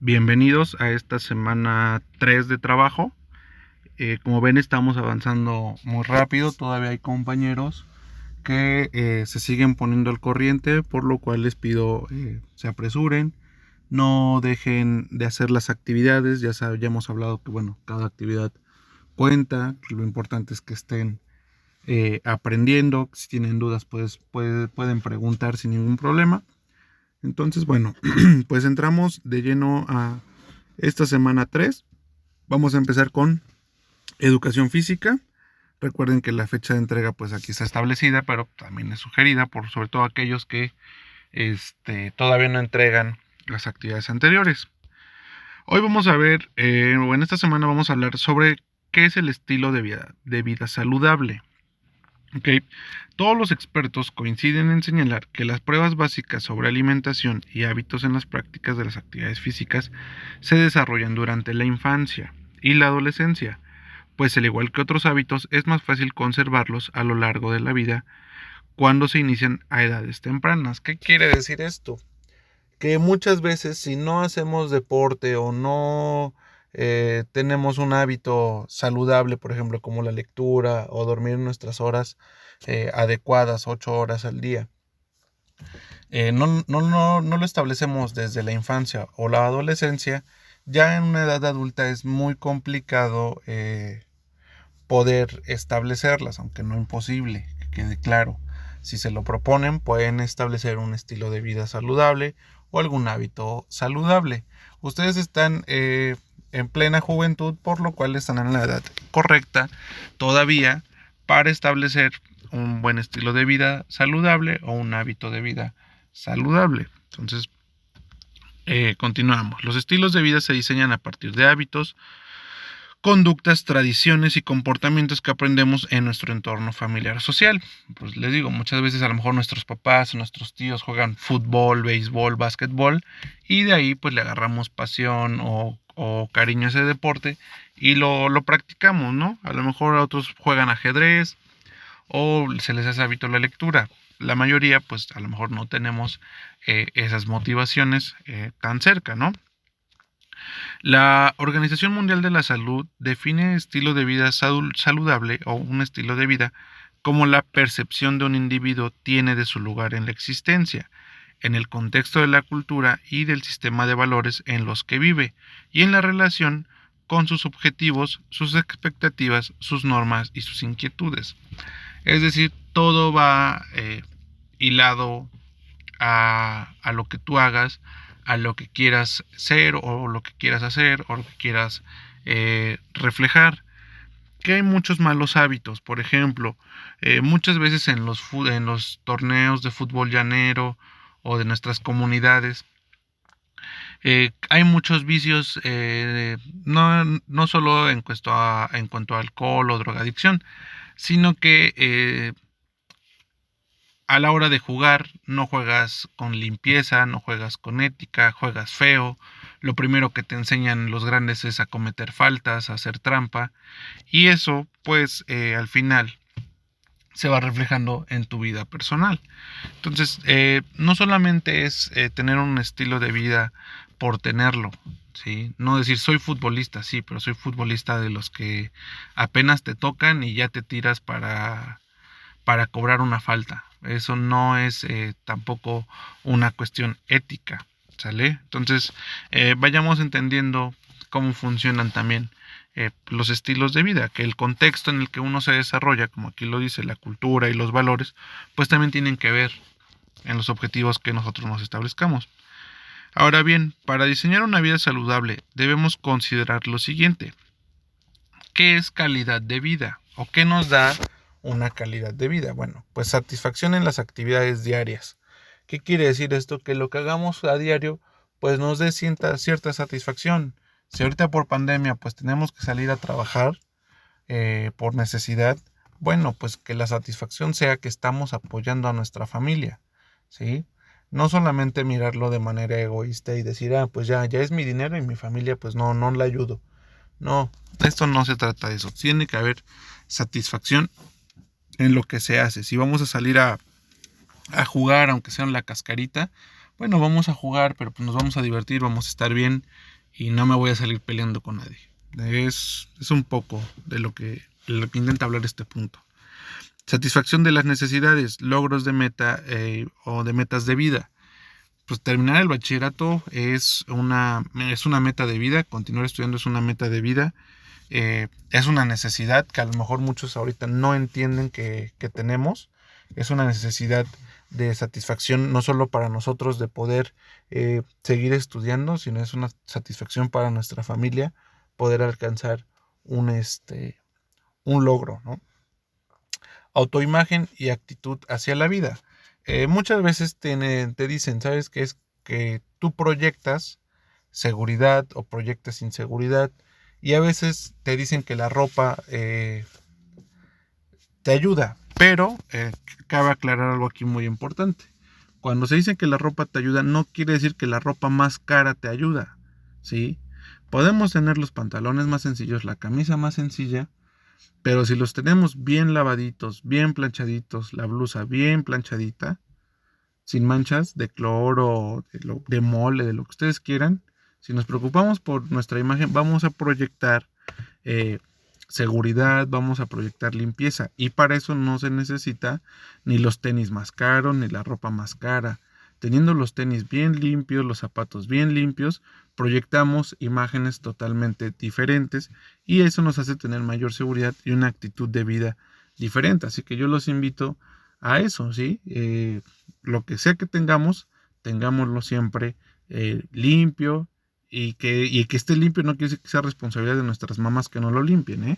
Bienvenidos a esta semana 3 de trabajo. Como ven, estamos avanzando muy rápido. Todavía hay compañeros que se siguen poniendo al corriente, por lo cual les pido se apresuren, no dejen de hacer las actividades. Ya hemos hablado que bueno, cada actividad cuenta. Lo importante es que estén aprendiendo. Si tienen dudas, pues pueden preguntar sin ningún problema. Entonces, bueno, pues entramos de lleno a esta semana 3. Vamos a empezar con educación física. Recuerden que la fecha de entrega pues aquí está establecida, pero también es sugerida por sobre todo aquellos que todavía no entregan las actividades anteriores. Hoy vamos a ver, o en esta semana vamos a hablar sobre qué es el estilo de vida saludable. Okay. Todos los expertos coinciden en señalar que las pruebas básicas sobre alimentación y hábitos en las prácticas de las actividades físicas se desarrollan durante la infancia y la adolescencia, pues al igual que otros hábitos es más fácil conservarlos a lo largo de la vida cuando se inician a edades tempranas. ¿Qué quiere decir esto? Que muchas veces si no hacemos deporte o no tenemos un hábito saludable, por ejemplo, como la lectura o dormir en nuestras horas adecuadas, 8 horas al día, no lo establecemos desde la infancia o la adolescencia, ya en una edad adulta es muy complicado poder establecerlas, aunque no imposible, que quede claro. Si se lo proponen, pueden establecer un estilo de vida saludable o algún hábito saludable. Ustedes están en plena juventud, por lo cual están en la edad correcta todavía para establecer un buen estilo de vida saludable o un hábito de vida saludable. Entonces, continuamos. Los estilos de vida se diseñan a partir de hábitos, conductas, tradiciones y comportamientos que aprendemos en nuestro entorno familiar o social. Pues les digo, muchas veces a lo mejor nuestros papás o nuestros tíos juegan fútbol, béisbol, básquetbol y de ahí pues le agarramos pasión o cariño a ese deporte y lo practicamos, ¿no? A lo mejor otros juegan ajedrez o se les hace hábito la lectura. La mayoría pues a lo mejor no tenemos esas motivaciones tan cerca, ¿no? La Organización Mundial de la Salud define estilo de vida saludable o un estilo de vida como la percepción de un individuo tiene de su lugar en la existencia, en el contexto de la cultura y del sistema de valores en los que vive, y en la relación con sus objetivos, sus expectativas, sus normas y sus inquietudes. Es decir, todo va hilado a lo que tú hagas, a lo que quieras ser o lo que quieras hacer o lo que quieras reflejar. Que hay muchos malos hábitos, por ejemplo, muchas veces en los torneos de fútbol llanero o de nuestras comunidades, hay muchos vicios, no solo en cuanto a alcohol o drogadicción, sino que a la hora de jugar no juegas con limpieza, no juegas con ética, juegas feo. Lo primero que te enseñan los grandes es a cometer faltas, a hacer trampa. Y eso, pues, al final se va reflejando en tu vida personal. Entonces, no solamente es tener un estilo de vida por tenerlo, ¿sí? No decir soy futbolista, sí, pero soy futbolista de los que apenas te tocan y ya te tiras para cobrar una falta. Eso no es tampoco una cuestión ética, ¿sale? Entonces, vayamos entendiendo cómo funcionan también los estilos de vida, que el contexto en el que uno se desarrolla, como aquí lo dice, la cultura y los valores, pues también tienen que ver en los objetivos que nosotros nos establezcamos. Ahora bien, para diseñar una vida saludable debemos considerar lo siguiente: ¿qué es calidad de vida? ¿O qué nos da una calidad de vida? Bueno, pues satisfacción en las actividades diarias. ¿Qué quiere decir esto? Que lo que hagamos a diario pues nos dé cierta satisfacción. Si ahorita por pandemia pues tenemos que salir a trabajar por necesidad, bueno, pues que la satisfacción sea que estamos apoyando a nuestra familia, ¿sí? No solamente mirarlo de manera egoísta y decir, pues ya es mi dinero y mi familia pues no la ayudo. No, esto no se trata de eso. Tiene que haber satisfacción en lo que se hace. Si vamos a salir a jugar, aunque sea en la cascarita, bueno, vamos a jugar, pero pues nos vamos a divertir, vamos a estar bien y no me voy a salir peleando con nadie. Es un poco de lo que intenta hablar este punto. Satisfacción de las necesidades, logros de meta o de metas de vida. Pues terminar el bachillerato es una meta de vida, continuar estudiando es una meta de vida. Es una necesidad que a lo mejor muchos ahorita no entienden que tenemos. Es una necesidad de satisfacción no solo para nosotros de poder seguir estudiando, sino es una satisfacción para nuestra familia poder alcanzar un logro, ¿no? Autoimagen y actitud hacia la vida. Muchas veces te dicen, ¿sabes qué es? Que tú proyectas seguridad o proyectas inseguridad y a veces te dicen que la ropa te ayuda, pero cabe aclarar algo aquí muy importante. Cuando se dice que la ropa te ayuda, no quiere decir que la ropa más cara te ayuda, ¿sí? Podemos tener los pantalones más sencillos, la camisa más sencilla, pero si los tenemos bien lavaditos, bien planchaditos, la blusa bien planchadita, sin manchas de cloro, de mole, de lo que ustedes quieran, si nos preocupamos por nuestra imagen, vamos a proyectar eh, seguridad, vamos a proyectar limpieza. Y para eso no se necesita ni los tenis más caros, ni la ropa más cara. Teniendo los tenis bien limpios, los zapatos bien limpios, proyectamos imágenes totalmente diferentes y eso nos hace tener mayor seguridad y una actitud de vida diferente. Así que yo los invito a eso, ¿sí? Lo que sea que tengamos, tengámoslo siempre limpio, y que esté limpio no quiere decir que sea responsabilidad de nuestras mamás que no lo limpien, ¿eh?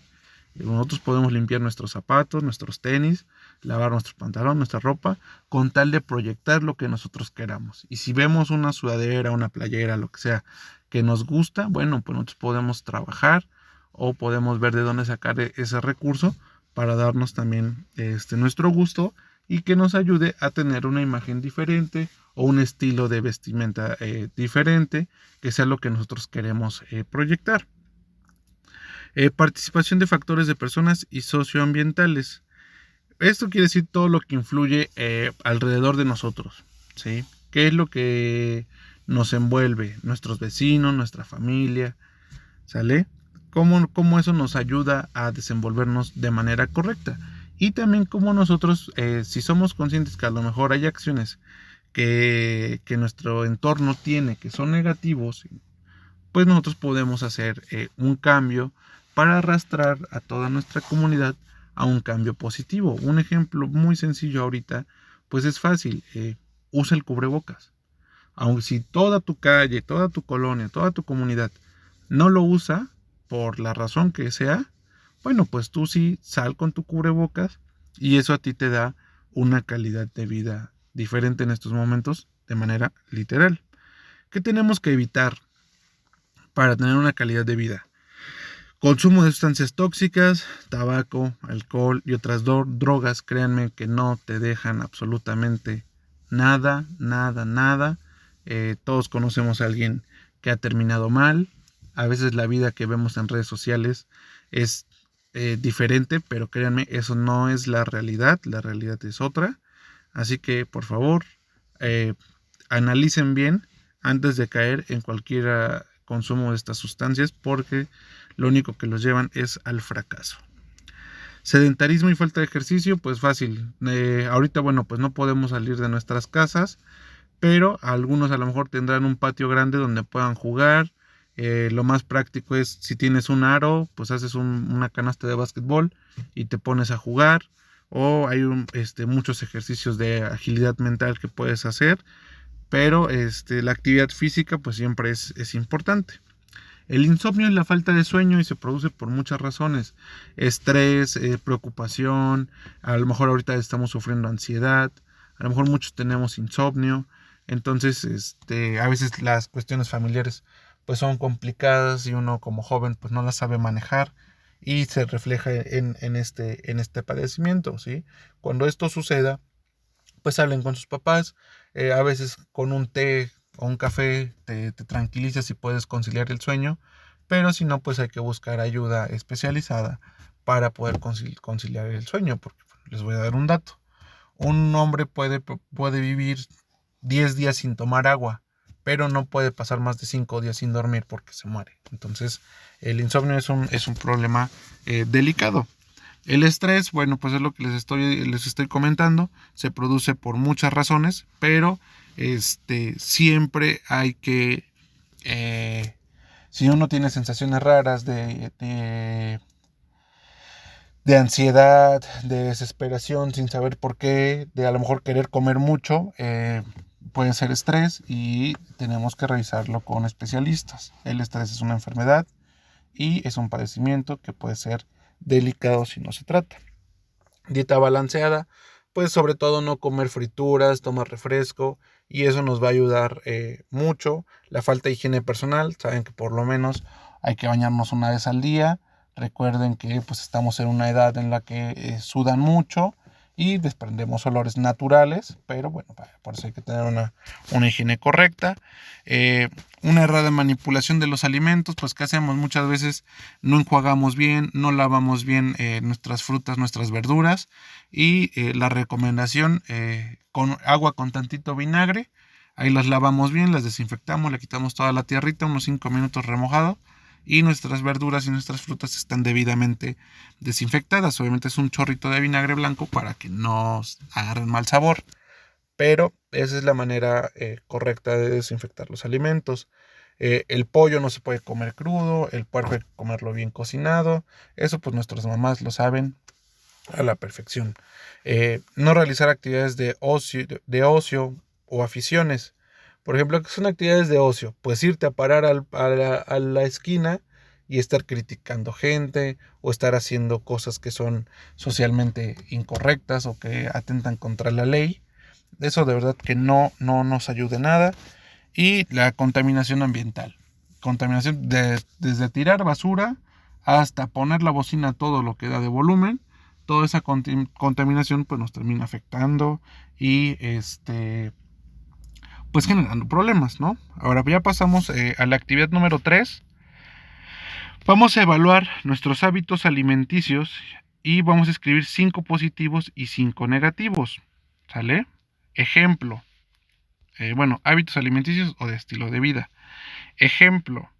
Nosotros podemos limpiar nuestros zapatos, nuestros tenis, lavar nuestro pantalón, nuestra ropa, con tal de proyectar lo que nosotros queramos. Y si vemos una sudadera, una playera, lo que sea, que nos gusta, bueno, pues nosotros podemos trabajar o podemos ver de dónde sacar ese recurso para darnos también nuestro gusto y que nos ayude a tener una imagen diferente o un estilo de vestimenta diferente, que sea lo que nosotros queremos proyectar. Participación de factores de personas y socioambientales. Esto quiere decir todo lo que influye alrededor de nosotros, ¿sí? ¿Qué es lo que nos envuelve? Nuestros vecinos, nuestra familia, ¿sale? ¿Cómo eso nos ayuda a desenvolvernos de manera correcta? Y también cómo nosotros, si somos conscientes que a lo mejor hay acciones que nuestro entorno tiene que son negativos, pues nosotros podemos hacer un cambio para arrastrar a toda nuestra comunidad a un cambio positivo. Un ejemplo muy sencillo ahorita, pues es fácil, usa el cubrebocas. Aunque si toda tu calle, toda tu colonia, toda tu comunidad no lo usa, por la razón que sea, bueno, pues tú sí sal con tu cubrebocas y eso a ti te da una calidad de vida diferente en estos momentos de manera literal. ¿Qué tenemos que evitar para tener una calidad de vida? Consumo de sustancias tóxicas, tabaco, alcohol y otras drogas, créanme que no te dejan absolutamente nada, nada, nada. Todos conocemos a alguien que ha terminado mal. A veces la vida que vemos en redes sociales es diferente, pero créanme, eso no es la realidad es otra. Así que por favor, eh, analicen bien antes de caer en cualquier consumo de estas sustancias porque lo único que los llevan es al fracaso. Sedentarismo y falta de ejercicio, pues fácil. Ahorita, bueno, pues no podemos salir de nuestras casas, pero algunos a lo mejor tendrán un patio grande donde puedan jugar. Lo más práctico es si tienes un aro, pues haces una canasta de básquetbol y te pones a jugar. O hay muchos ejercicios de agilidad mental que puedes hacer, pero la actividad física pues siempre es importante. El insomnio es la falta de sueño y se produce por muchas razones. Estrés, preocupación, a lo mejor ahorita estamos sufriendo ansiedad, a lo mejor muchos tenemos insomnio. Entonces, a veces las cuestiones familiares pues son complicadas y uno como joven pues no las sabe manejar y se refleja en este padecimiento, ¿sí? Cuando esto suceda, pues hablen con sus papás, a veces con un té o un café te tranquilizas y puedes conciliar el sueño, pero si no, pues hay que buscar ayuda especializada para poder conciliar el sueño, porque les voy a dar un dato. Un hombre puede vivir 10 días sin tomar agua, pero no puede pasar más de 5 días sin dormir porque se muere. Entonces, el insomnio es un problema delicado. El estrés, bueno, pues es lo que les estoy comentando, se produce por muchas razones, pero siempre hay que, si uno tiene sensaciones raras de ansiedad, de desesperación sin saber por qué, de a lo mejor querer comer mucho, puede ser estrés y tenemos que revisarlo con especialistas. El estrés es una enfermedad y es un padecimiento que puede ser delicado si no se trata. Dieta balanceada, pues sobre todo no comer frituras, tomar refresco y eso nos va a ayudar mucho. La falta de higiene personal, saben que por lo menos hay que bañarnos una vez al día. Recuerden que pues estamos en una edad en la que sudan mucho y desprendemos olores naturales, pero bueno, por eso hay que tener una higiene correcta. Una errada manipulación de los alimentos, pues ¿qué hacemos? Muchas veces no enjuagamos bien, no lavamos bien nuestras frutas, nuestras verduras y la recomendación con agua con tantito vinagre, ahí las lavamos bien, las desinfectamos, le quitamos toda la tierrita, unos 5 minutos remojado y nuestras verduras y nuestras frutas están debidamente desinfectadas. Obviamente es un chorrito de vinagre blanco para que no agarren mal sabor, pero esa es la manera correcta de desinfectar los alimentos. El pollo no se puede comer crudo, el puerco hay que comerlo bien cocinado, eso pues nuestras mamás lo saben a la perfección. No realizar actividades de ocio o aficiones. Por ejemplo, ¿qué son actividades de ocio? Pues irte a parar a la esquina y estar criticando gente o estar haciendo cosas que son socialmente incorrectas o que atentan contra la ley. Eso de verdad que no nos ayude nada. Y la contaminación ambiental. Contaminación desde tirar basura hasta poner la bocina a todo lo que da de volumen. Toda esa contaminación pues nos termina afectando y pues generando problemas, ¿no? Ahora ya pasamos a la actividad número 3. Vamos a evaluar nuestros hábitos alimenticios y vamos a escribir 5 positivos y 5 negativos. ¿Sale? Ejemplo. Hábitos alimenticios o de estilo de vida. Ejemplo.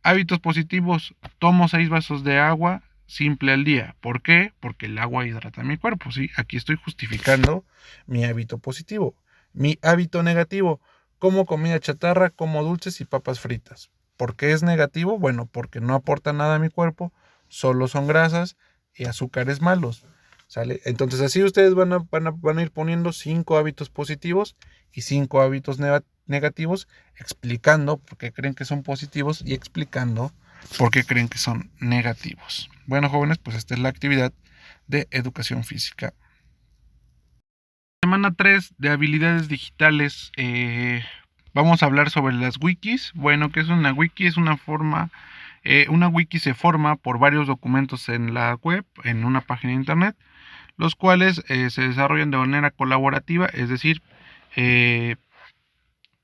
Hábitos positivos. Tomo 6 vasos de agua simple al día. ¿Por qué? Porque el agua hidrata mi cuerpo, ¿sí? Aquí estoy justificando mi hábito positivo. Mi hábito negativo. Como comida chatarra, como dulces y papas fritas. ¿Por qué es negativo? Bueno, porque no aporta nada a mi cuerpo, solo son grasas y azúcares malos. ¿Sale? Entonces así ustedes van a ir poniendo 5 hábitos positivos y 5 hábitos negativos, explicando por qué creen que son positivos y explicando por qué creen que son negativos. Bueno, jóvenes, pues esta es la actividad de educación física. Semana 3 de habilidades digitales. Vamos a hablar sobre las wikis. Bueno, ¿qué es una wiki? Es una wiki se forma por varios documentos en la web, en una página de internet, los cuales se desarrollan de manera colaborativa, es decir,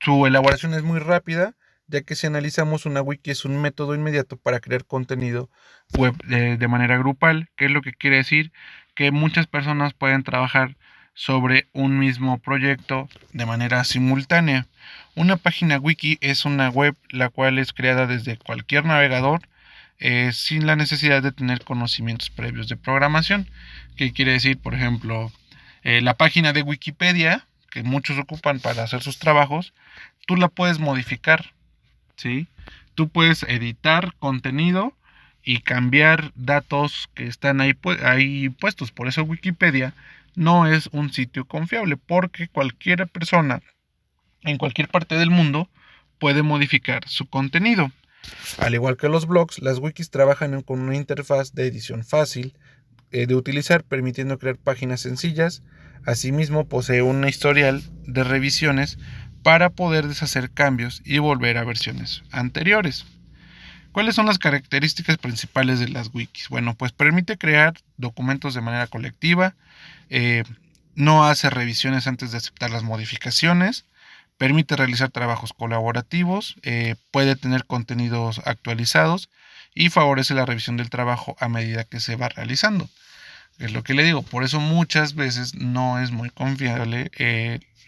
su elaboración es muy rápida, ya que si analizamos una wiki es un método inmediato para crear contenido web de manera grupal, que es lo que quiere decir que muchas personas pueden trabajar sobre un mismo proyecto de manera simultánea. Una página wiki es una web la cual es creada desde cualquier navegador sin la necesidad de tener conocimientos previos de programación. ¿Qué quiere decir? Por ejemplo, la página de Wikipedia, que muchos ocupan para hacer sus trabajos, tú la puedes modificar, ¿sí? Tú puedes editar contenido y cambiar datos que están ahí puestos. Por eso Wikipedia no es un sitio confiable, porque cualquier persona en cualquier parte del mundo puede modificar su contenido. Al igual que los blogs, las wikis trabajan con una interfaz de edición fácil de utilizar, permitiendo crear páginas sencillas. Asimismo, posee un historial de revisiones para poder deshacer cambios y volver a versiones anteriores. ¿Cuáles son las características principales de las wikis? Bueno, pues permite crear documentos de manera colectiva, no hace revisiones antes de aceptar las modificaciones, permite realizar trabajos colaborativos, puede tener contenidos actualizados y favorece la revisión del trabajo a medida que se va realizando. Es lo que le digo, por eso muchas veces no es muy confiable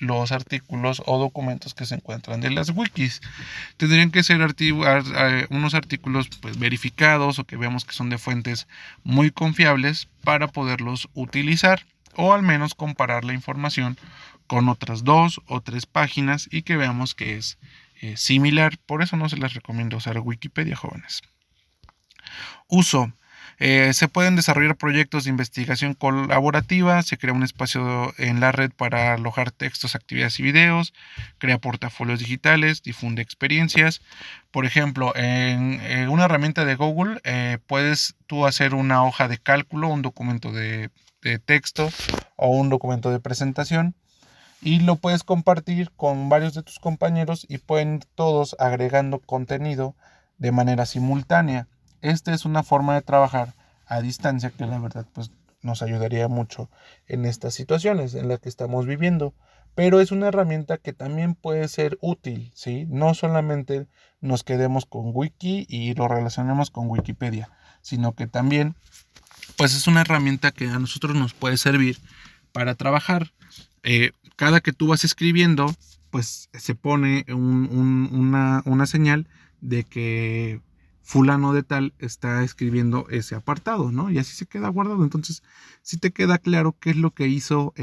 los artículos o documentos que se encuentran en las wikis. Tendrían que ser unos artículos pues, verificados o que veamos que son de fuentes muy confiables para poderlos utilizar o al menos comparar la información con otras 2 o 3 páginas y que veamos que es similar. Por eso no se les recomienda usar Wikipedia, jóvenes. Uso. Se pueden desarrollar proyectos de investigación colaborativa, se crea un espacio en la red para alojar textos, actividades y videos, crea portafolios digitales, difunde experiencias. Por ejemplo, en una herramienta de Google puedes tú hacer una hoja de cálculo, un documento de texto o un documento de presentación y lo puedes compartir con varios de tus compañeros y pueden todos agregando contenido de manera simultánea. Esta es una forma de trabajar a distancia que la verdad pues nos ayudaría mucho en estas situaciones en las que estamos viviendo, pero es una herramienta que también puede ser útil, ¿sí? No solamente nos quedemos con Wiki y lo relacionemos con Wikipedia, sino que también pues es una herramienta que a nosotros nos puede servir para trabajar. Cada que tú vas escribiendo, pues se pone una señal de que fulano de tal está escribiendo ese apartado, ¿no? Y así se queda guardado. Entonces, sí te queda claro qué es lo que hizo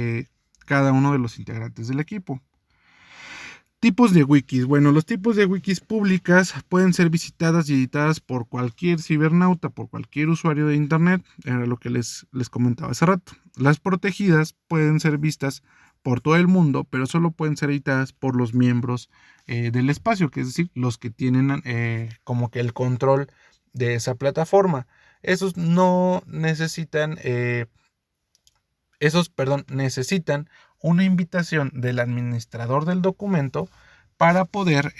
cada uno de los integrantes del equipo. Tipos de wikis. Bueno, los tipos de wikis públicas pueden ser visitadas y editadas por cualquier cibernauta, por cualquier usuario de internet. Era lo que les comentaba hace rato. Las protegidas pueden ser vistas por todo el mundo, pero solo pueden ser editadas por los miembros del espacio, que es decir, los que tienen como que el control de esa plataforma. Esos no necesitan, necesitan una invitación del administrador del documento para poder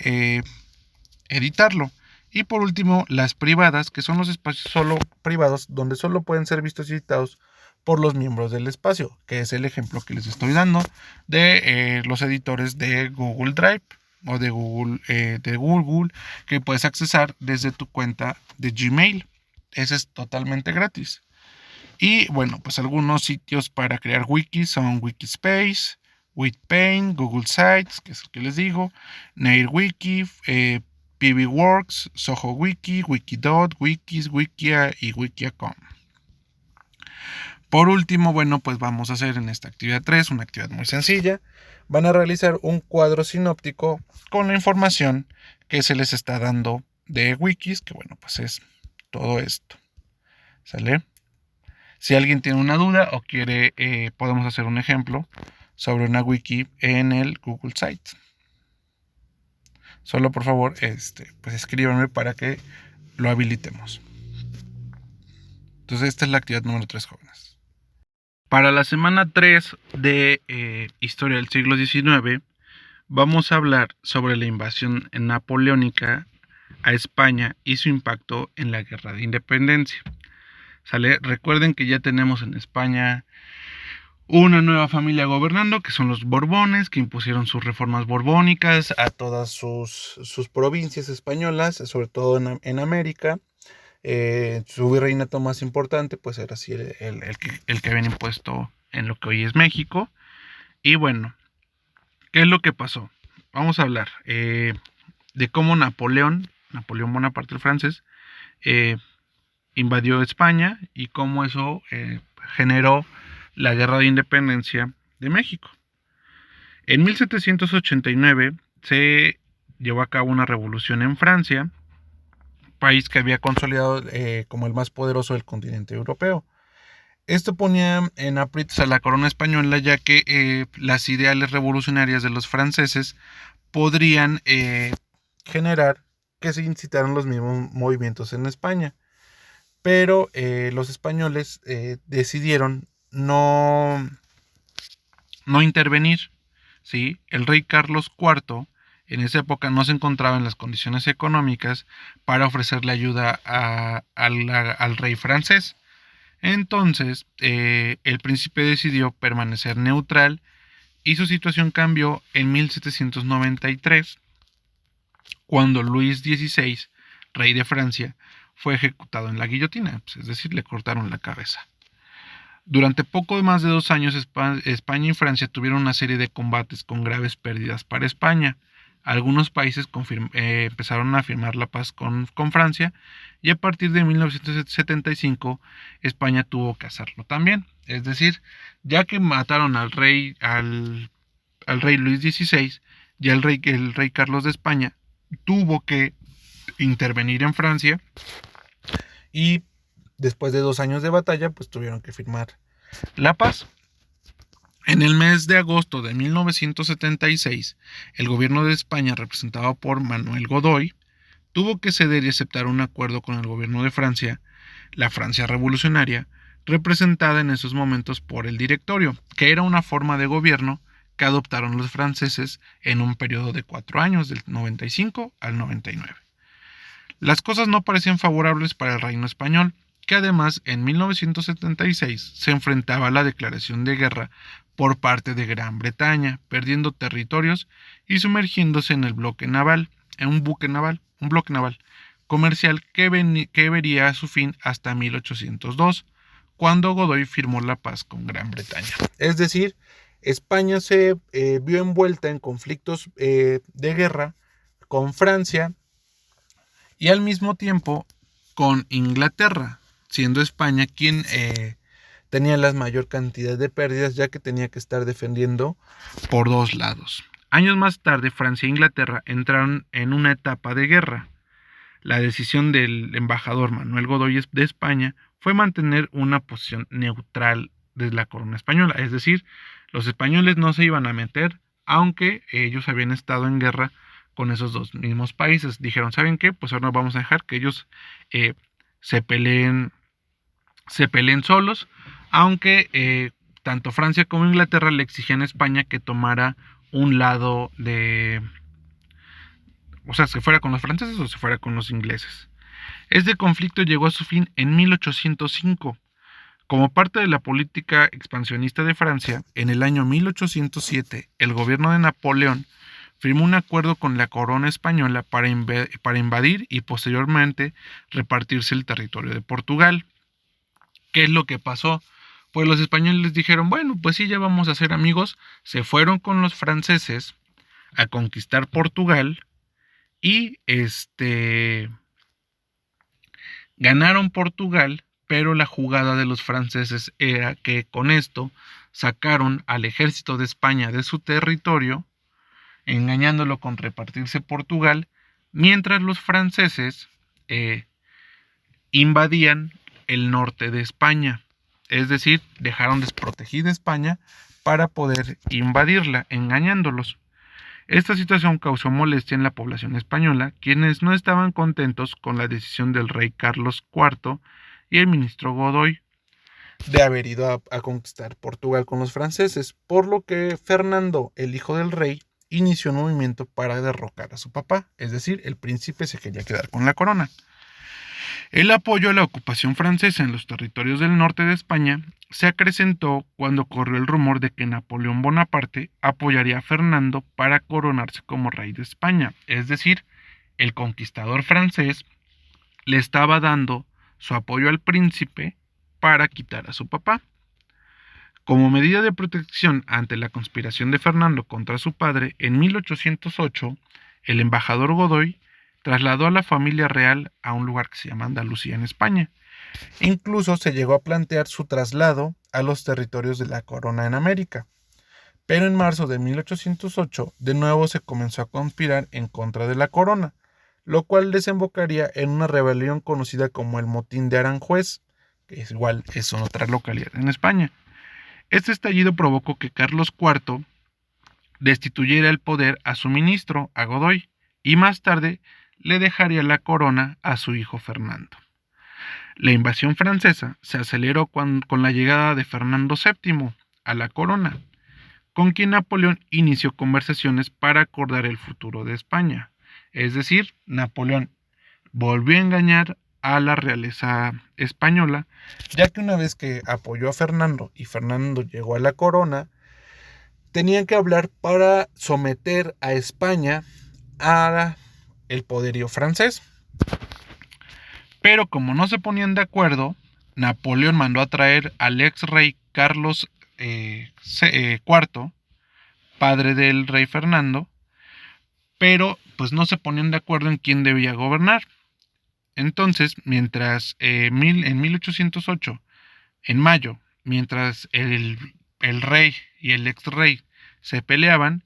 editarlo. Y por último, las privadas, que son los espacios solo privados, donde solo pueden ser vistos y editados por los miembros del espacio, que es el ejemplo que les estoy dando de los editores de Google Drive o de Google, que puedes accesar desde tu cuenta de Gmail. Ese es totalmente gratis. Y bueno, pues algunos sitios para crear wikis son Wikispace, Wikpaint, Google Sites, que es el que les digo, NairWiki, PBWorks, SohoWiki, Wikidot, Wikis, Wikia y Wikia.com. Por último, bueno, pues vamos a hacer en esta actividad 3 una actividad muy sencilla. Van a realizar un cuadro sinóptico con la información que se les está dando de wikis, que bueno, pues es todo esto. ¿Sale? Si alguien tiene una duda o quiere, podemos hacer un ejemplo sobre una wiki en el Google Site. Solo por favor, pues escríbanme para que lo habilitemos. Entonces esta es la actividad número 3, jóvenes. Para la semana 3 de Historia del siglo XIX, vamos a hablar sobre la invasión napoleónica a España y su impacto en la Guerra de Independencia. ¿Sale? Recuerden que ya tenemos en España una nueva familia gobernando, que son los Borbones, que impusieron sus reformas borbónicas a todas sus provincias españolas, sobre todo en América. Su virreinato más importante pues era así el que habían impuesto en lo que hoy es México. Y bueno, ¿qué es lo que pasó? Vamos a hablar de cómo Napoleón Bonaparte el francés, invadió España y cómo eso generó la Guerra de Independencia de México. En 1789 se llevó a cabo una revolución en Francia, país que había consolidado como el más poderoso del continente europeo. Esto ponía en aprietos a la corona española, ya que las ideales revolucionarias de los franceses podrían generar que se incitaran los mismos movimientos en España. Pero los españoles decidieron no intervenir, ¿sí? El rey Carlos IV en esa época no se encontraba en las condiciones económicas para ofrecerle ayuda al rey francés. Entonces, el príncipe decidió permanecer neutral y su situación cambió en 1793, cuando Luis XVI, rey de Francia, fue ejecutado en la guillotina, es decir, le cortaron la cabeza. Durante poco más de 2 años, España y Francia tuvieron una serie de combates con graves pérdidas para España. Algunos países empezaron a firmar la paz con Francia, y a partir de 1975 España tuvo que hacerlo también. Es decir, ya que mataron al rey Luis XVI, y el rey Carlos de España tuvo que intervenir en Francia, y después de 2 años de batalla pues tuvieron que firmar la paz. En el mes de agosto de 1976, el gobierno de España, representado por Manuel Godoy, tuvo que ceder y aceptar un acuerdo con el gobierno de Francia, la Francia revolucionaria, representada en esos momentos por el Directorio, que era una forma de gobierno que adoptaron los franceses en un periodo de 4 años, del 95 al 99. Las cosas no parecían favorables para el reino español, que además en 1976 se enfrentaba a la declaración de guerra por parte de Gran Bretaña, perdiendo territorios y sumergiéndose en el bloque naval, en un bloque naval comercial que vería su fin hasta 1802, cuando Godoy firmó la paz con Gran Bretaña. Es decir, España se vio envuelta en conflictos de guerra con Francia y al mismo tiempo con Inglaterra, siendo España quien tenía la mayor cantidad de pérdidas, ya que tenía que estar defendiendo por dos lados. Años más tarde, Francia e Inglaterra entraron en una etapa de guerra. La decisión del embajador Manuel Godoy de España fue mantener una posición neutral de la corona española, es decir, los españoles no se iban a meter, aunque ellos habían estado en guerra con esos dos mismos países. Dijeron, ¿saben qué? Pues ahora vamos a dejar que ellos se peleen solos, aunque tanto Francia como Inglaterra le exigían a España que tomara un lado o sea, se fuera con los franceses o se fuera con los ingleses. Este conflicto llegó a su fin en 1805. Como parte de la política expansionista de Francia, en el año 1807, el gobierno de Napoleón firmó un acuerdo con la corona española para invadir y posteriormente repartirse el territorio de Portugal. ¿Qué es lo que pasó? Pues los españoles dijeron, bueno, pues sí, ya vamos a ser amigos. Se fueron con los franceses a conquistar Portugal y ganaron Portugal, pero la jugada de los franceses era que con esto sacaron al ejército de España de su territorio, engañándolo con repartirse Portugal, mientras los franceses invadían el norte de España. Es decir, dejaron desprotegida España para poder invadirla, engañándolos. Esta situación causó molestia en la población española, quienes no estaban contentos con la decisión del rey Carlos IV y el ministro Godoy de haber ido a conquistar Portugal con los franceses, por lo que Fernando, el hijo del rey, inició un movimiento para derrocar a su papá, es decir, el príncipe se quería quedar con la corona. El apoyo a la ocupación francesa en los territorios del norte de España se acrecentó cuando corrió el rumor de que Napoleón Bonaparte apoyaría a Fernando para coronarse como rey de España, es decir, el conquistador francés le estaba dando su apoyo al príncipe para quitar a su papá. Como medida de protección ante la conspiración de Fernando contra su padre, en 1808, el embajador Godoy trasladó a la familia real a un lugar que se llama Andalucía en España. Incluso se llegó a plantear su traslado a los territorios de la corona en América. Pero en marzo de 1808 de nuevo se comenzó a conspirar en contra de la corona, lo cual desembocaría en una rebelión conocida como el Motín de Aranjuez, que igual es otra localidad en España. Este estallido provocó que Carlos IV destituyera el poder a su ministro, a Godoy, y más tarde le dejaría la corona a su hijo Fernando. La invasión francesa se aceleró con la llegada de Fernando VII a la corona, con quien Napoleón inició conversaciones para acordar el futuro de España. Es decir, Napoleón volvió a engañar a la realeza española, ya que una vez que apoyó a Fernando y Fernando llegó a la corona, tenían que hablar para someter a España a el poderío francés. Pero como no se ponían de acuerdo, Napoleón mandó a traer al ex rey Carlos IV, padre del rey Fernando, pero pues no se ponían de acuerdo en quién debía gobernar. Entonces, mientras en 1808, en mayo, mientras el rey y el ex rey se peleaban,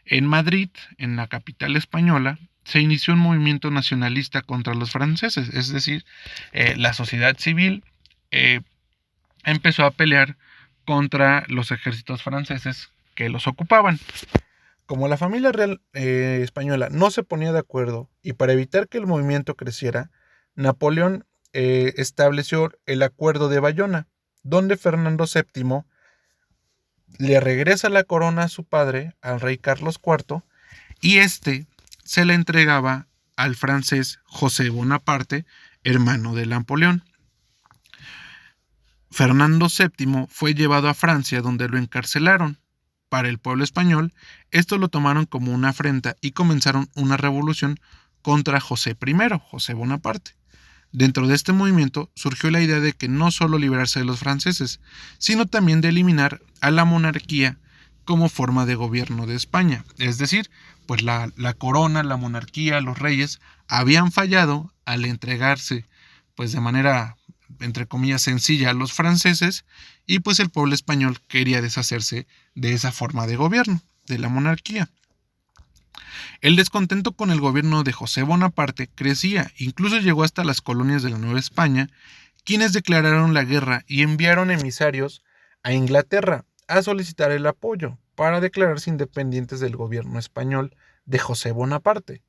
en Madrid, en la capital española, se inició un movimiento nacionalista contra los franceses, es decir, la sociedad civil eh, empezó a pelear contra los ejércitos franceses que los ocupaban. Como la familia real española no se ponía de acuerdo y para evitar que el movimiento creciera, Napoleón estableció el Acuerdo de Bayona, donde Fernando VII le regresa la corona a su padre, al rey Carlos IV, y este se la entregaba al francés José Bonaparte, hermano de Napoleón. Fernando VII fue llevado a Francia, donde lo encarcelaron. Para el pueblo español, esto lo tomaron como una afrenta y comenzaron una revolución contra José I, José Bonaparte. Dentro de este movimiento surgió la idea de que no solo liberarse de los franceses, sino también de eliminar a la monarquía como forma de gobierno de España. Es decir, pues la corona, la monarquía, los reyes habían fallado al entregarse pues de manera entre comillas sencilla a los franceses y pues el pueblo español quería deshacerse de esa forma de gobierno, de la monarquía. El descontento con el gobierno de José Bonaparte crecía, incluso llegó hasta las colonias de la Nueva España, quienes declararon la guerra y enviaron emisarios a Inglaterra a solicitar el apoyo para declararse independientes del gobierno español de José Bonaparte.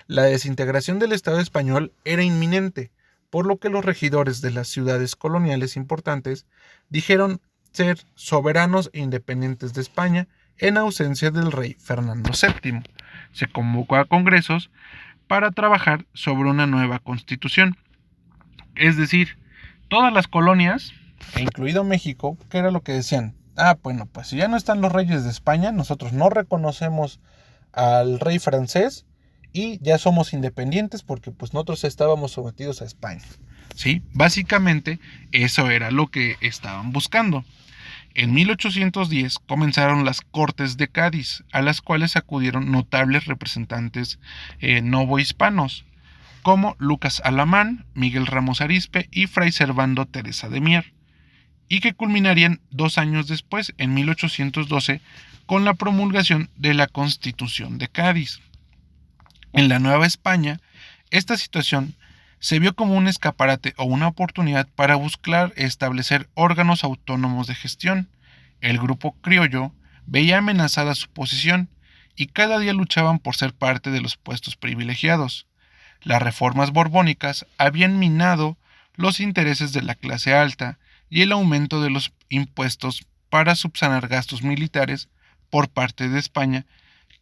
La desintegración del Estado español era inminente, por lo que los regidores de las ciudades coloniales importantes dijeron ser soberanos e independientes de España en ausencia del rey Fernando VII. Se convocó a congresos para trabajar sobre una nueva constitución. Es decir, todas las colonias, incluido México, que era lo que decían, bueno, pues si ya no están los reyes de España, nosotros no reconocemos al rey francés y ya somos independientes porque pues nosotros estábamos sometidos a España. ¿Sí? Básicamente eso era lo que estaban buscando. En 1810 comenzaron las Cortes de Cádiz, a las cuales acudieron notables representantes novohispanos, como Lucas Alamán, Miguel Ramos Arizpe y Fray Servando Teresa de Mier, y que culminarían 2 años después, en 1812, con la promulgación de la Constitución de Cádiz. En la Nueva España, esta situación se vio como un escaparate o una oportunidad para buscar establecer órganos autónomos de gestión. El grupo criollo veía amenazada su posición y cada día luchaban por ser parte de los puestos privilegiados. Las reformas borbónicas habían minado los intereses de la clase alta y el aumento de los impuestos para subsanar gastos militares por parte de España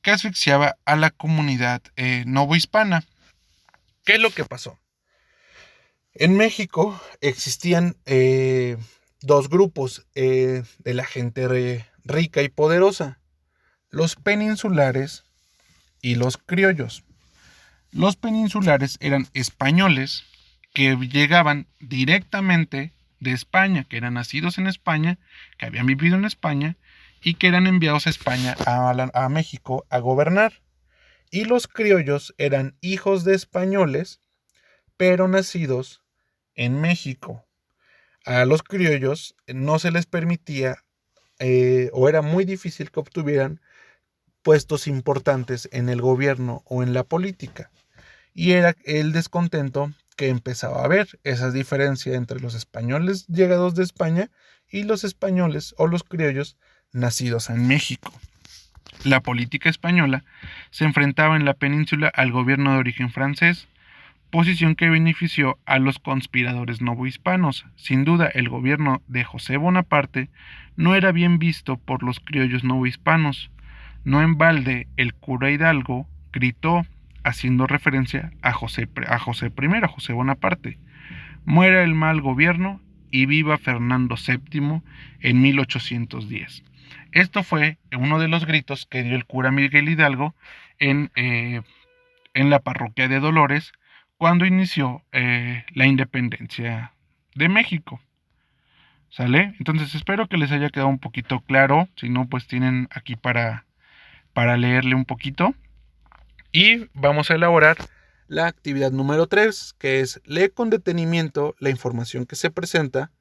que asfixiaba a la comunidad novohispana. ¿Qué es lo que pasó? En México existían dos grupos de la gente rica y poderosa, los peninsulares y los criollos. Los peninsulares eran españoles que llegaban directamente de España, que eran nacidos en España, que habían vivido en España y que eran enviados a España, a México, a gobernar. Y los criollos eran hijos de españoles, pero nacidos en México. A los criollos no se les permitía o era muy difícil que obtuvieran puestos importantes en el gobierno o en la política. Y era el descontento que empezaba a haber, esa diferencia entre los españoles llegados de España y los españoles o los criollos nacidos en México. La política española se enfrentaba en la península al gobierno de origen francés, posición que benefició a los conspiradores novohispanos. Sin duda, el gobierno de José Bonaparte no era bien visto por los criollos novohispanos. No en balde, el cura Hidalgo gritó, haciendo referencia a José I, a José Bonaparte: muera el mal gobierno y viva Fernando VII en 1810. Esto fue uno de los gritos que dio el cura Miguel Hidalgo en la parroquia de Dolores cuando inició la independencia de México. ¿Sale? Entonces espero que les haya quedado un poquito claro. Si no, pues tienen aquí para leerle un poquito. Y vamos a elaborar la actividad número 3, que es lee con detenimiento la información que se presenta,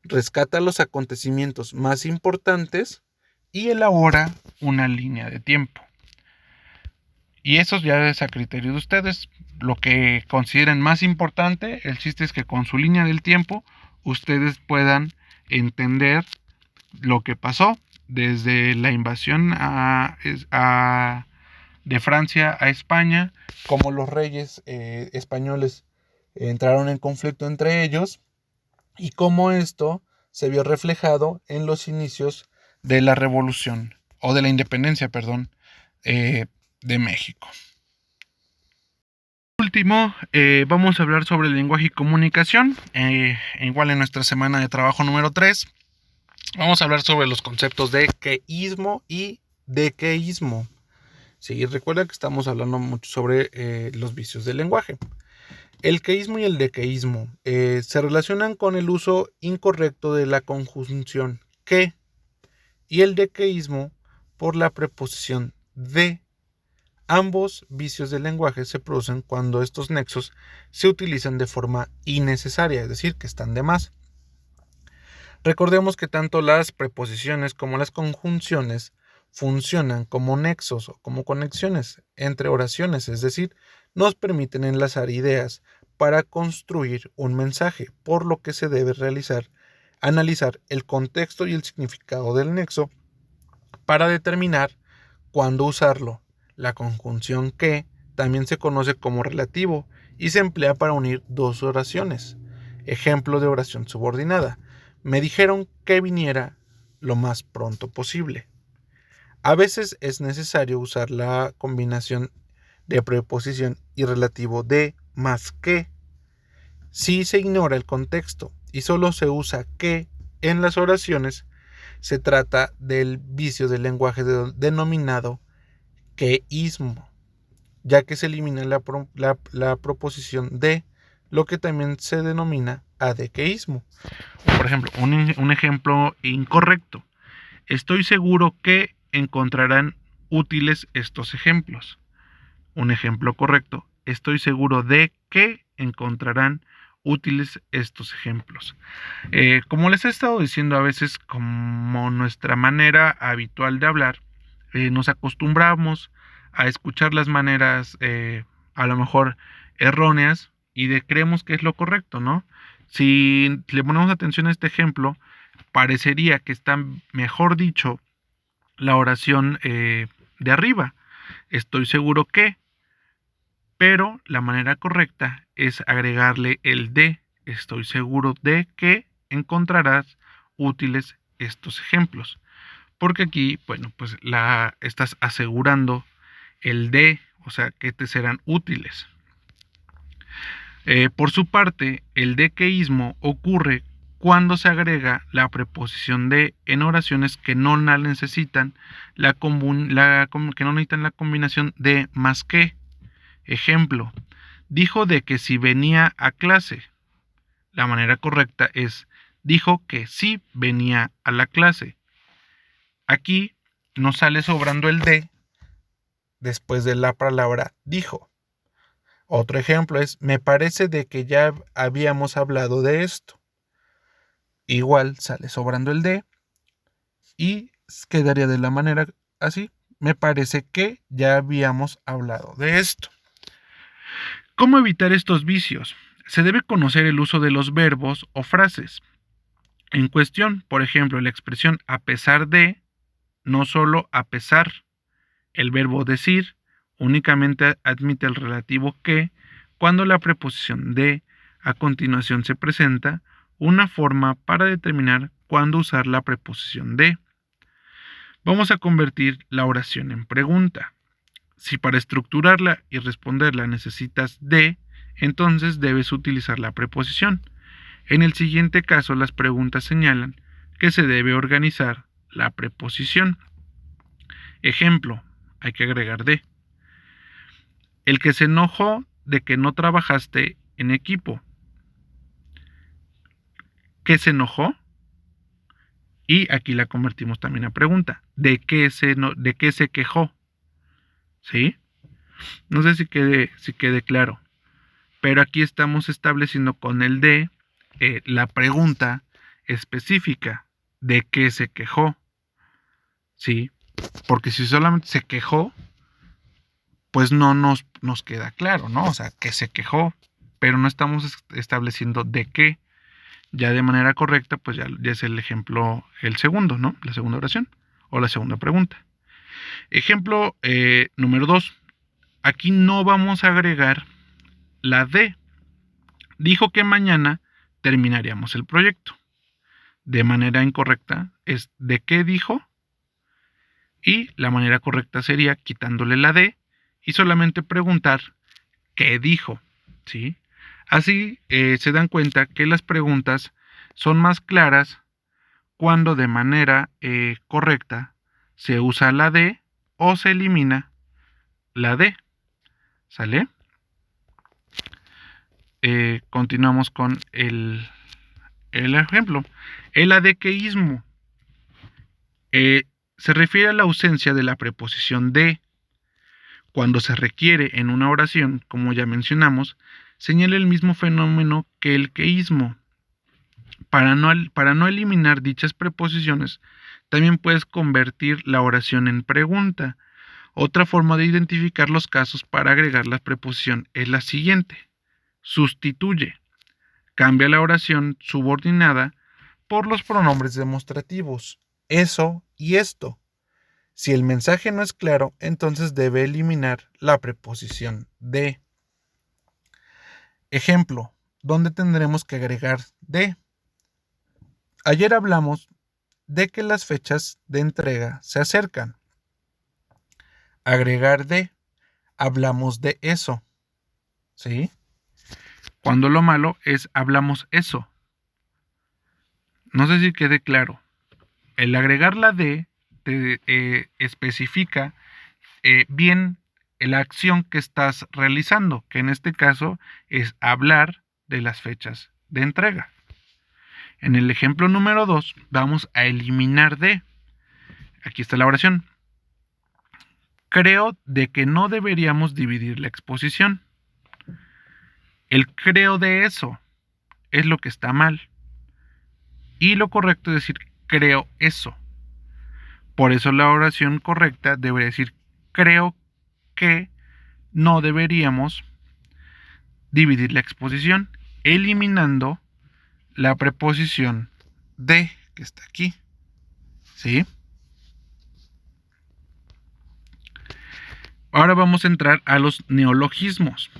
rescata los acontecimientos más importantes y elabora una línea de tiempo. Y eso ya es a criterio de ustedes. Lo que consideren más importante, el chiste es que con su línea del tiempo ustedes puedan entender lo que pasó desde la invasión de Francia a España, cómo los reyes españoles entraron en conflicto entre ellos y cómo esto se vio reflejado en los inicios de la revolución, o de la independencia, perdón, de México. Por último, vamos a hablar sobre el lenguaje y comunicación, igual en nuestra semana de trabajo número 3. Vamos a hablar sobre los conceptos de queísmo y dequeísmo. Sí, recuerda que estamos hablando mucho sobre los vicios del lenguaje. El queísmo y el dequeísmo se relacionan con el uso incorrecto de la conjunción que, y el dequeísmo por la preposición de. Ambos vicios del lenguaje se producen cuando estos nexos se utilizan de forma innecesaria, es decir, que están de más. Recordemos que tanto las preposiciones como las conjunciones funcionan como nexos o como conexiones entre oraciones, es decir, nos permiten enlazar ideas para construir un mensaje, por lo que se debe analizar el contexto y el significado del nexo para determinar cuándo usarlo. La conjunción que también se conoce como relativo y se emplea para unir dos oraciones. Ejemplo de oración subordinada. Me dijeron que viniera lo más pronto posible. A veces es necesario usar la combinación de preposición y relativo de más que. Si se ignora el contexto y solo se usa que en las oraciones, se trata del vicio del lenguaje denominado queísmo, ya que se elimina la proposición de, lo que también se denomina adequeísmo. Por ejemplo, un ejemplo incorrecto. Estoy seguro que encontrarán útiles estos ejemplos. Un ejemplo correcto. Estoy seguro de que encontrarán útiles estos ejemplos. Como les he estado diciendo, a veces como nuestra manera habitual de hablar, nos acostumbramos a escuchar las maneras a lo mejor erróneas y creemos que es lo correcto, ¿no? Si le ponemos atención a este ejemplo, parecería que está mejor dicho la oración de arriba. Estoy seguro que, pero la manera correcta es agregarle el de. Estoy seguro de que encontrarás útiles estos ejemplos. Porque aquí, bueno, pues estás asegurando el de, o sea, que te serán útiles. Por su parte, el dequeísmo ocurre cuando se agrega la preposición de en oraciones que no necesitan que no necesitan la combinación de más que. Ejemplo, dijo de que si venía a clase. La manera correcta es dijo que sí venía a la clase. Aquí nos sale sobrando el de después de la palabra dijo. Otro ejemplo es me parece de que ya habíamos hablado de esto. Igual sale sobrando el de y quedaría de la manera así. Me parece que ya habíamos hablado de esto. ¿Cómo evitar estos vicios? Se debe conocer el uso de los verbos o frases en cuestión. Por ejemplo, la expresión a pesar de, no solo a pesar. El verbo decir únicamente admite el relativo que cuando la preposición de a continuación se presenta, una forma para determinar cuándo usar la preposición de. Vamos a convertir la oración en pregunta. Si para estructurarla y responderla necesitas de, entonces debes utilizar la preposición. En el siguiente caso, las preguntas señalan que se debe organizar la preposición. Ejemplo, hay que agregar de. El que se enojó de que no trabajaste en equipo. ¿Qué se enojó? Y aquí la convertimos también a pregunta. ¿De qué se quejó? ¿Sí? No sé si quede claro. Pero aquí estamos estableciendo con el de la pregunta específica. ¿De qué se quejó? ¿Sí? Porque si solamente se quejó, pues no nos queda claro, ¿no? O sea, que se quejó, pero no estamos estableciendo de qué. Ya de manera correcta, pues ya es el ejemplo, el segundo, ¿no? La segunda oración o la segunda pregunta. Ejemplo número 2. Aquí no vamos a agregar la de. Dijo que mañana terminaríamos el proyecto. De manera incorrecta es de qué dijo. Y la manera correcta sería quitándole la de y solamente preguntar qué dijo. ¿Sí? Así se dan cuenta que las preguntas son más claras cuando de manera correcta se usa la de o se elimina la de. ¿Sale? Continuamos con el ejemplo. El adequeísmo se refiere a la ausencia de la preposición de. Cuando se requiere en una oración, como ya mencionamos, señala el mismo fenómeno que el queísmo. Para no eliminar dichas preposiciones, también puedes convertir la oración en pregunta. Otra forma de identificar los casos para agregar la preposición es la siguiente. Sustituye. Cambia la oración subordinada por los pronombres demostrativos, eso y esto. Si el mensaje no es claro, entonces debe eliminar la preposición de. Ejemplo, ¿dónde tendremos que agregar de? Ayer hablamos de que las fechas de entrega se acercan. Agregar de, hablamos de eso. ¿Sí? Cuando lo malo es hablamos eso. No sé si quede claro. El agregar la de te especifica bien la acción que estás realizando, que en este caso es hablar de las fechas de entrega. En el ejemplo número 2 vamos a eliminar de. Aquí está la oración. Creo de que no deberíamos dividir la exposición. El creo de eso es lo que está mal. Y lo correcto es decir creo eso. Por eso la oración correcta debería decir creo que no deberíamos dividir la exposición, eliminando la preposición de que está aquí. ¿Sí? Ahora vamos a entrar a los neologismos.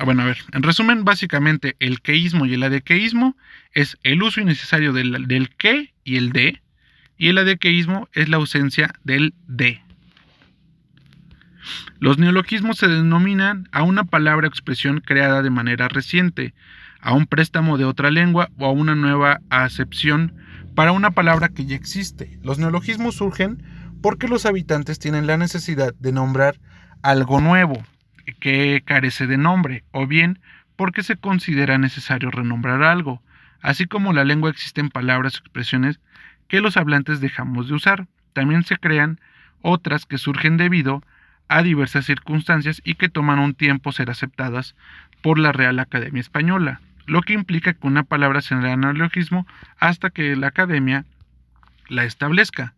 Bueno, a ver, en resumen, básicamente el queísmo y el adequeísmo es el uso innecesario del que y el de, y el adequeísmo es la ausencia del de. Los neologismos se denominan a una palabra o expresión creada de manera reciente, a un préstamo de otra lengua o a una nueva acepción para una palabra que ya existe. Los neologismos surgen porque los habitantes tienen la necesidad de nombrar algo nuevo que carece de nombre, o bien porque se considera necesario renombrar algo. Así como la lengua existen palabras o expresiones que los hablantes dejamos de usar. También se crean otras que surgen debido a diversas circunstancias y que toman un tiempo ser aceptadas por la Real Academia Española, lo que implica que una palabra será neologismo hasta que la Academia la establezca.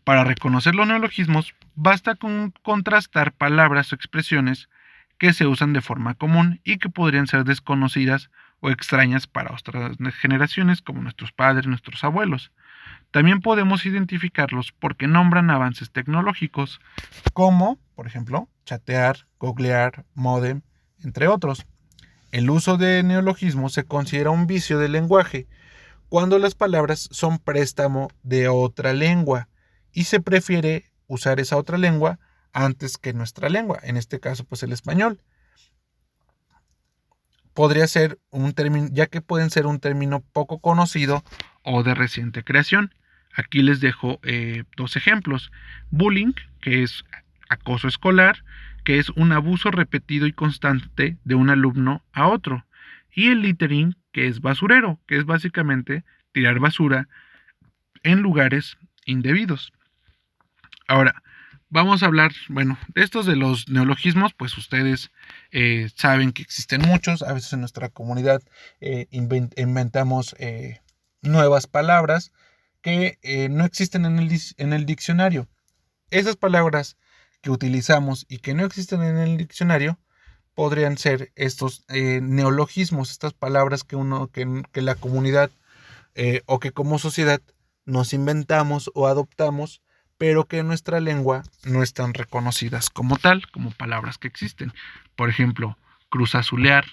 Para reconocer los neologismos, basta con contrastar palabras o expresiones que se usan de forma común y que podrían ser desconocidas o extrañas para otras generaciones como nuestros padres, nuestros abuelos. También podemos identificarlos porque nombran avances tecnológicos como, por ejemplo, chatear, googlear, módem, entre otros. El uso de neologismos se considera un vicio del lenguaje cuando las palabras son préstamo de otra lengua y se prefiere usar esa otra lengua antes que nuestra lengua, en este caso pues el español. Podría ser un término, ya que pueden ser un término poco conocido o de reciente creación. Aquí les dejo dos ejemplos. Bullying, que es acoso escolar, que es un abuso repetido y constante de un alumno a otro. Y el littering, que es basurero, que es básicamente tirar basura en lugares indebidos. Ahora, vamos a hablar, bueno, de estos de los neologismos, pues ustedes saben que existen muchos. A veces en nuestra comunidad inventamos nuevas palabras que no existen en el diccionario. Esas palabras que utilizamos y que no existen en el diccionario podrían ser estos neologismos, estas palabras que la comunidad o que como sociedad nos inventamos o adoptamos, pero que en nuestra lengua no están reconocidas como tal, como palabras que existen. Por ejemplo, cruzazulear,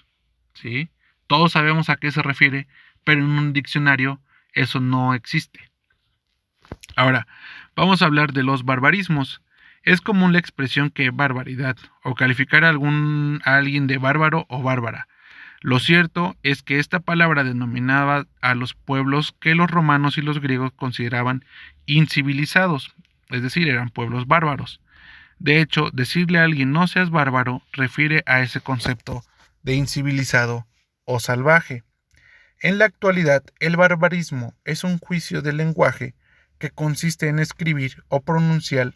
¿sí? Todos sabemos a qué se refiere, pero en un diccionario eso no existe. Ahora, vamos a hablar de los barbarismos. Es común la expresión que barbaridad o calificar a alguien de bárbaro o bárbara. Lo cierto es que esta palabra denominaba a los pueblos que los romanos y los griegos consideraban incivilizados, es decir, eran pueblos bárbaros. De hecho, decirle a alguien no seas bárbaro refiere a ese concepto de incivilizado o salvaje. En la actualidad, el barbarismo es un juicio del lenguaje que consiste en escribir o pronunciar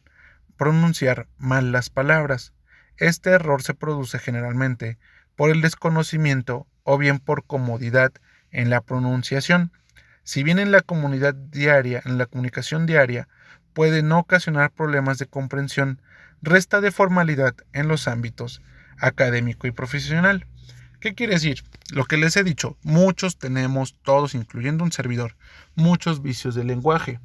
mal las palabras. Este error se produce generalmente por el desconocimiento o bien por comodidad en la pronunciación. Si bien en la comunicación diaria, puede no ocasionar problemas de comprensión, resta de formalidad en los ámbitos académico y profesional. ¿Qué quiere decir? Lo que les he dicho, muchos tenemos, todos incluyendo un servidor, muchos vicios del lenguaje.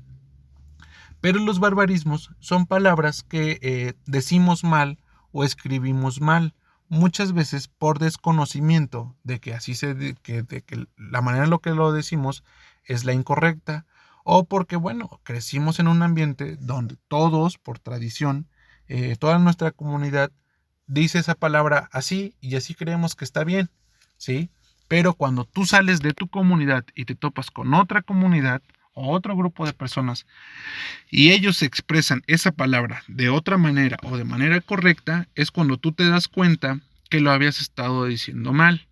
Pero los barbarismos son palabras que decimos mal o escribimos mal, muchas veces por desconocimiento de que de que la manera en la que lo decimos es la incorrecta, o porque, bueno, crecimos en un ambiente donde todos, por tradición, toda nuestra comunidad dice esa palabra así y así creemos que está bien, ¿sí? Pero cuando tú sales de tu comunidad y te topas con otra comunidad o otro grupo de personas y ellos expresan esa palabra de otra manera o de manera correcta, es cuando tú te das cuenta que lo habías estado diciendo mal,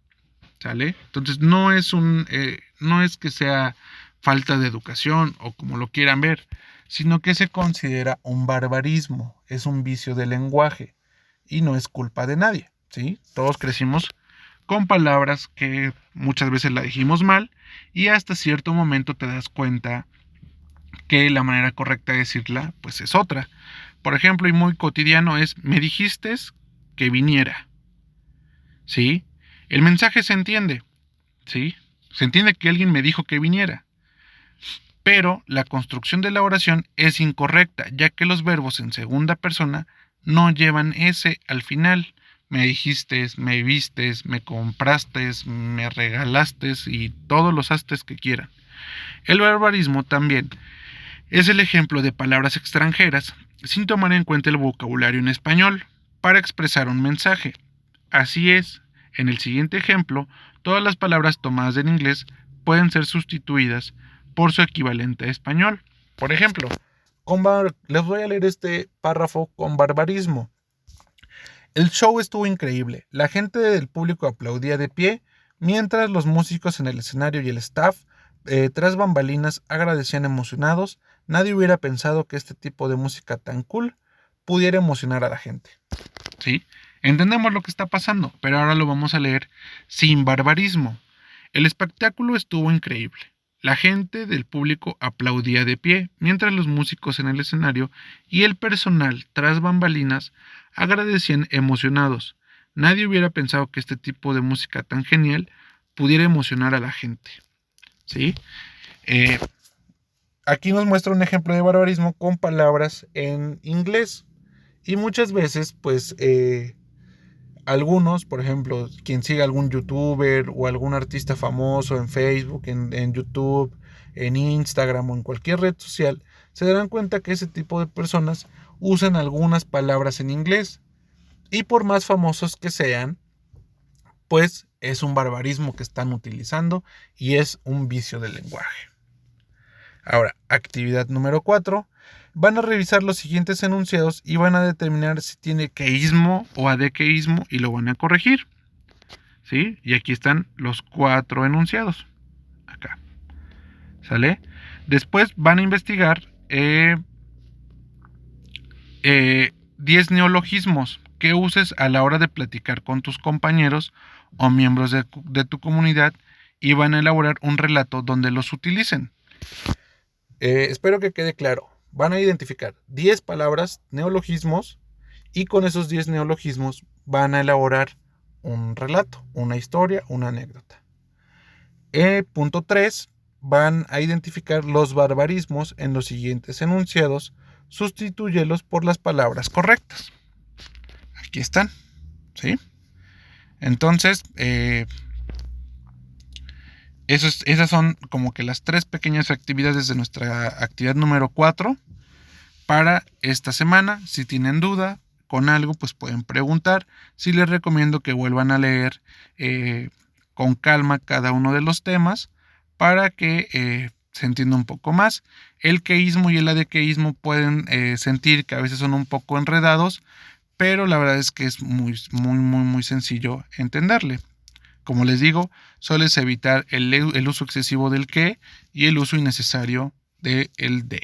¿sale? Entonces no es que sea falta de educación o como lo quieran ver, sino que se considera un barbarismo, es un vicio del lenguaje y no es culpa de nadie, ¿sí? Todos crecimos con palabras que muchas veces la dijimos mal y hasta cierto momento te das cuenta que la manera correcta de decirla pues es otra. Por ejemplo, y muy cotidiano es me dijiste que viniera. ¿Sí? El mensaje se entiende. ¿Sí? Se entiende que alguien me dijo que viniera. Pero la construcción de la oración es incorrecta, ya que los verbos en segunda persona no llevan ese al final. Me dijiste, me vistes, me compraste, me regalaste y todos los astes que quieran. El barbarismo también es el ejemplo de palabras extranjeras sin tomar en cuenta el vocabulario en español para expresar un mensaje. Así es, en el siguiente ejemplo, todas las palabras tomadas del inglés pueden ser sustituidas por su equivalente a español. Por ejemplo, les voy a leer este párrafo con barbarismo. El show estuvo increíble. La gente del público aplaudía de pie, mientras los músicos en el escenario y el staff, tras bambalinas, agradecían emocionados. Nadie hubiera pensado que este tipo de música tan cool pudiera emocionar a la gente. ¿Sí? Entendemos lo que está pasando, pero ahora lo vamos a leer sin barbarismo. El espectáculo estuvo increíble. La gente del público aplaudía de pie, mientras los músicos en el escenario y el personal tras bambalinas agradecían emocionados. Nadie hubiera pensado que este tipo de música tan genial pudiera emocionar a la gente. ¿Sí? Aquí nos muestra un ejemplo de barbarismo con palabras en inglés. Y muchas veces, pues, algunos, por ejemplo, quien sigue algún youtuber o algún artista famoso en Facebook, en YouTube, en Instagram o en cualquier red social, se darán cuenta que ese tipo de personas usan algunas palabras en inglés. Y por más famosos que sean, pues es un barbarismo que están utilizando y es un vicio del lenguaje. Ahora, actividad número 4. Van a revisar los siguientes enunciados y van a determinar si tiene queísmo o adequeísmo y lo van a corregir. ¿Sí? Y aquí están los 4 enunciados. Acá. ¿Sale? Después van a investigar 10 neologismos que uses a la hora de platicar con tus compañeros o miembros de tu comunidad y van a elaborar un relato donde los utilicen. Espero que quede claro. Van a identificar 10 palabras, neologismos, y con esos 10 neologismos van a elaborar un relato, una historia, una anécdota. Punto 3. Van a identificar los barbarismos en los siguientes enunciados, sustitúyelos por las palabras correctas. Aquí están, ¿sí? Entonces, esas son como que las 3 pequeñas actividades de nuestra actividad número 4 para esta semana. Si tienen duda con algo, pues pueden preguntar. Sí les recomiendo que vuelvan a leer con calma cada uno de los temas para que se entienda un poco más. El queísmo y el adequeísmo pueden sentir que a veces son un poco enredados, pero la verdad es que es muy sencillo entenderle. Como les digo, solo es evitar el uso excesivo del que y el uso innecesario del de.